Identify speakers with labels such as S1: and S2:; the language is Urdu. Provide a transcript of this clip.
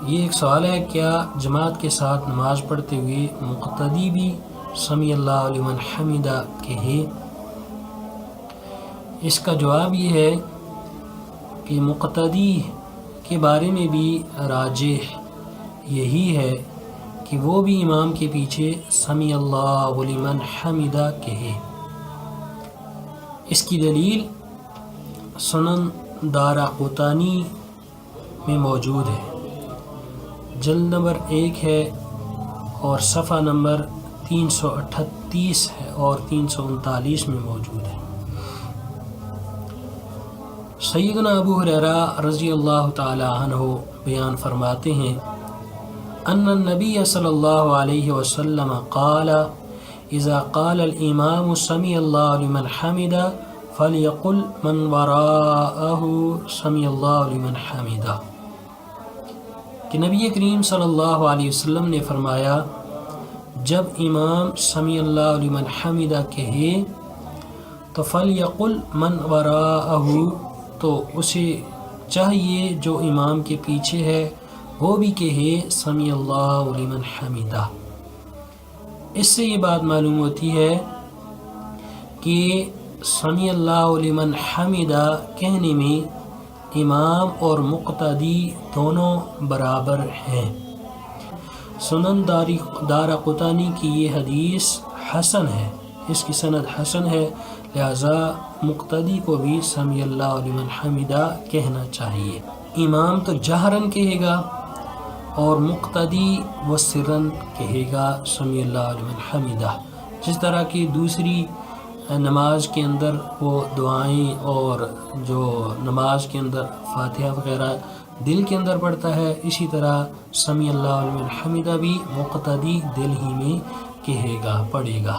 S1: یہ ایک سوال ہے، کیا جماعت کے ساتھ نماز پڑھتے ہوئے مقتدی بھی سمیع اللہ لمن حمدہ کہے؟ اس کا جواب یہ ہے کہ مقتدی کے بارے میں بھی راجح یہی ہے کہ وہ بھی امام کے پیچھے سمیع اللہ لمن حمدہ کہے۔ اس کی دلیل سنن دارقطنی میں موجود ہے، جلد نمبر 1 ہے اور صفحہ نمبر 338 ہے اور 339 میں موجود ہے۔ سیدنا ابو ہریرہ رضی اللہ تعالی عنہ بیان فرماتے ہیں، ان النبی صلی اللہ علیہ وسلم قال اذا قال الامام سمیع اللہ لمن حمدہ فلیقل من وراءہ سمیع اللہ لمن حمدہ، کہ نبی کریم صلی اللہ علیہ وسلم نے فرمایا جب امام سمیع اللہ لمن حمدہ کہے تو فلیقل من وراءہ، تو اسے چاہیے جو امام کے پیچھے ہے وہ بھی کہے سمیع اللہ لمن حمدہ۔ اس سے یہ بات معلوم ہوتی ہے کہ سمیع اللہ لمن حمدہ کہنے میں امام اور مقتدی دونوں برابر ہیں۔ سنن دارقطنی کی یہ حدیث حسن ہے، اس کی سند حسن ہے، لہذا مقتدی کو بھی سمیع اللہ لمن حمدہ کہنا چاہیے۔ امام تو جہرن کہے گا اور مقتدی و سرن کہے گا سمیع اللہ لمن حمدہ، جس طرح کی دوسری نماز کے اندر وہ دعائیں اور جو نماز کے اندر فاتحہ وغیرہ دل کے اندر پڑھتا ہے، اسی طرح سمیع اللہ لمن حمدہ بھی مقتدی دل ہی میں کہے گا، پڑھے گا۔